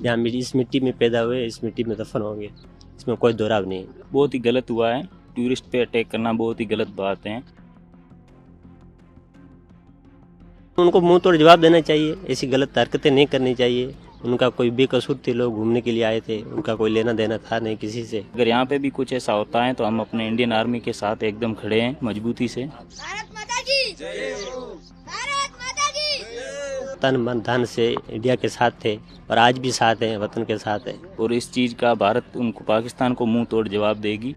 जहाँ इस मिट्टी में पैदा हुए इस मिट्टी में दफन होंगे, इसमें कोई दो राय नहीं है। बहुत ही गलत हुआ है, टूरिस्ट पे अटैक करना बहुत ही गलत बात है। उनको मुंह तोड़ जवाब देना चाहिए, ऐसी गलत हरकतें नहीं करनी चाहिए। उनका कोई बेकसूर थे, लोग घूमने के लिए आए थे, उनका कोई लेना देना था नहीं किसी से। अगर यहाँ पे भी कुछ ऐसा होता है तो हम अपने इंडियन आर्मी के साथ एकदम खड़े हैं मजबूती से। भारत माता की जय हो, भारत माता की। तन मन धन से इंडिया के साथ थे और आज भी साथ हैं, वतन के साथ हैं। और इस चीज का भारत उनको पाकिस्तान को मुंह तोड़ जवाब देगी।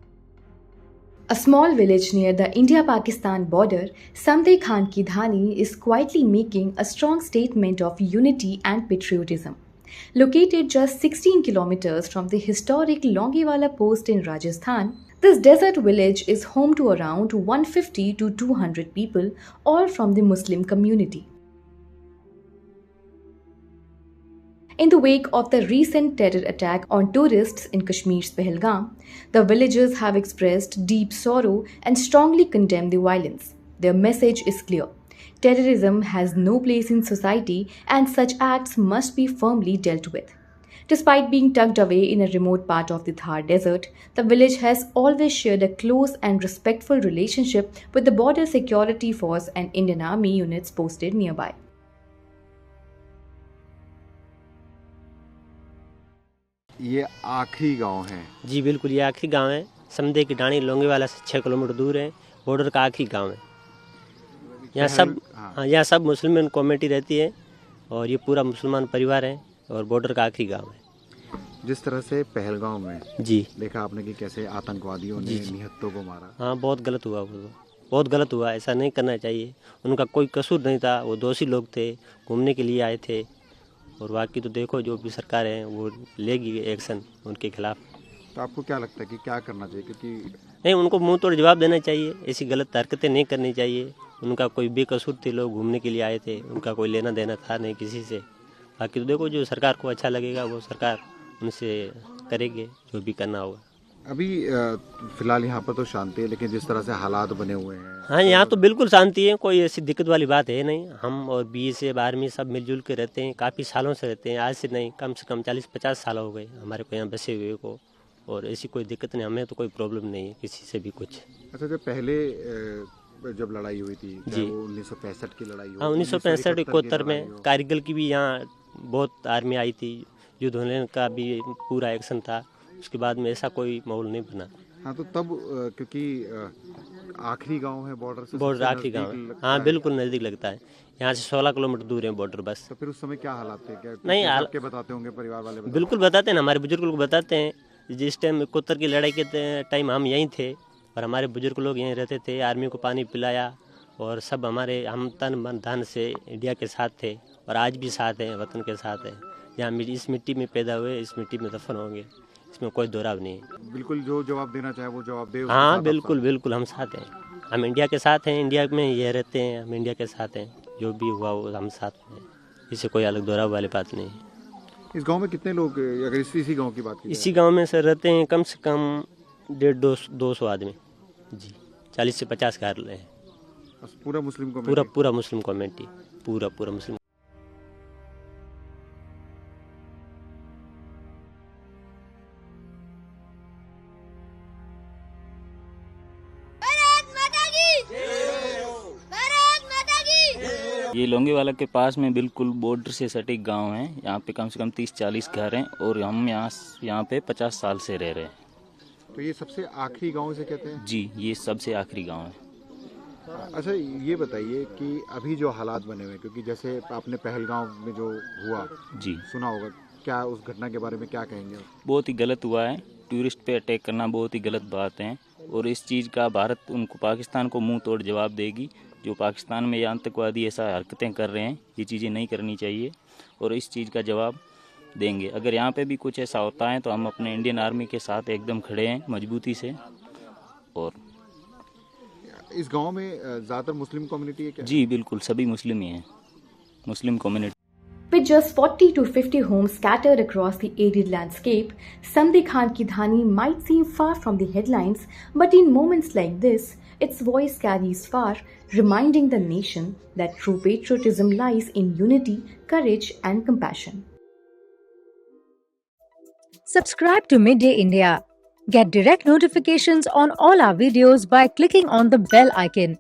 A small village near the India-Pakistan border, Samde Khan Ki Dhani is quietly making a strong statement of unity and patriotism. Located just 16 kilometers from the historic Longewala post in Rajasthan, this desert village is home to around 150 to 200 people, all from the Muslim community. In the wake of the recent terror attack on tourists in Kashmir's Pahalgam, the villagers have expressed deep sorrow and strongly condemned the violence. Their message is clear. Terrorism has no place in society and such acts must be firmly dealt with. Despite being tucked away in a remote part of the Thar Desert, the village has always shared a close and respectful relationship with the Border Security Force and Indian Army units posted nearby. ये आखिरी गांव है? जी बिल्कुल, ये आखिरी गांव है। समदे की डाणी लोंगेवाला से 6 किलोमीटर दूर है। बॉर्डर का आखिरी गांव है। यहाँ सब यहाँ सब मुस्लिम कम्युनिटी रहती है और ये पूरा मुसलमान परिवार है और बॉर्डर का आखिरी गांव है। जिस तरह से पहलगाम में जी देखा आपने कि कैसे आतंकवादियों ने निहत्तों को मारा। हाँ, बहुत गलत हुआ, वो बहुत गलत हुआ। ऐसा नहीं करना चाहिए। उनका कोई कसूर नहीं था, वो दोषी लोग थे, घूमने के लिए आए थे। और बाकी तो देखो जो भी सरकार है वो लेगी एक्शन उनके खिलाफ। तो आपको क्या लगता है कि क्या करना चाहिए? क्योंकि नहीं, उनको मुंह तोड़ जवाब देना चाहिए, ऐसी गलत हरकतें नहीं करनी चाहिए। उनका कोई बेकसूर थे, लोग घूमने के लिए आए थे, उनका कोई लेना देना था नहीं किसी से। बाकी तो देखो जो सरकार को अच्छा लगेगा वो सरकार उनसे करेगी जो भी करना होगा। अभी फिलहाल यहाँ पर तो शांति है, लेकिन जिस तरह से हालात बने हुए हैं। हाँ, यहाँ तो बिल्कुल शांति है, कोई ऐसी दिक्कत वाली बात है नहीं। हम और BSF आर्मी सब मिलजुल के रहते हैं, काफ़ी सालों से रहते हैं। आज से नहीं, कम से कम 40-50 साल हो गए हमारे को यहाँ बसे हुए को। और ऐसी कोई दिक्कत नहीं, हमें तो कोई प्रॉब्लम नहीं है किसी से भी कुछ। अच्छा, जो पहले जब लड़ाई हुई थी जी, 1965 की लड़ाई हुई? हाँ, 1965-71 में कारगिल की भी यहाँ बहुत आर्मी आई थी। युद्ध होने का भी पूरा एक्शन था। उसके बाद में ऐसा कोई माहौल नहीं बना। हाँ, तो तब क्योंकि आखिरी गांव है बॉर्डर से, बॉर्डर आखिरी गांव है। हाँ, बिल्कुल नज़दीक लगता है। यहाँ से 16 किलोमीटर दूर है बॉर्डर बस। तो फिर उस समय क्या हालात थे? क्या नहीं, आपके बताते होंगे परिवार वाले? बिल्कुल बताते हैं, हमारे बुजुर्ग लोग बताते हैं। जिस टाइम 71 की लड़ाई के टाइम हम यहीं थे और हमारे बुजुर्ग लोग यहीं रहते थे। आर्मी को पानी पिलाया और सब हम तन मन धन से इंडिया के साथ थे और आज भी साथ हैं, वतन के साथ हैं। जहाँ इस मिट्टी में पैदा हुए इस मिट्टी में दफन होंगे, इसमें कोई दो राय नहीं है। बिल्कुल, जो जवाब देना चाहे वो जवाब दे। हाँ, बिल्कुल बिल्कुल, हम साथ हैं। हम इंडिया के साथ हैं, इंडिया में ये रहते हैं, हम इंडिया के साथ हैं। जो भी हुआ वो हम साथ हैं, इससे कोई अलग दोहराव वाली बात नहीं है। इस गांव में कितने लोग, अगर इसी गांव की बात की? इसी गांव में सर रहते हैं कम से कम 150-200 आदमी। जी, 40 से 50 घर हैं। पूरा मुस्लिम कम्युनिटी? पूरा मुस्लिम कम्युनिटी, पूरा मुस्लिम। ये लोंगेवाला के पास में बिल्कुल बॉर्डर से सटीक गांव है। यहाँ पे कम से कम 30-40 घर हैं और हम यहाँ पे 50 साल से रह रहे हैं। तो ये सबसे आखिरी गांव से कहते हैं? जी, ये सबसे आखिरी गांव है। अच्छा, ये बताइए कि अभी जो हालात बने हुए, क्योंकि जैसे आपने पहलगाम में जो हुआ जी सुना होगा, क्या उस घटना के बारे में क्या कहेंगे? बहुत ही गलत हुआ है। टूरिस्ट पे अटैक करना बहुत ही गलत बात है और इस चीज़ का भारत उनको पाकिस्तान को मुंह तोड़ जवाब देगी। जो पाकिस्तान में ये आतंकवादी ऐसा हरकतें कर रहे हैं, ये चीज़ें नहीं करनी चाहिए और इस चीज़ का जवाब देंगे। अगर यहाँ पे भी कुछ ऐसा होता है तो हम अपने इंडियन आर्मी के साथ एकदम खड़े हैं मजबूती से। और इस गांव में ज़्यादातर मुस्लिम कम्युनिटी है क्या? जी बिल्कुल, सभी मुस्लिम ही हैं, Muslim community. With just 40 to 50 homes scattered across the arid landscape, Samde Khan Ki Dhani might seem far from the headlines, but in moments like this, its voice carries far, reminding the nation that true patriotism lies in unity, courage, and compassion. Subscribe to Midday India. Get direct notifications on all our videos by clicking on the bell icon.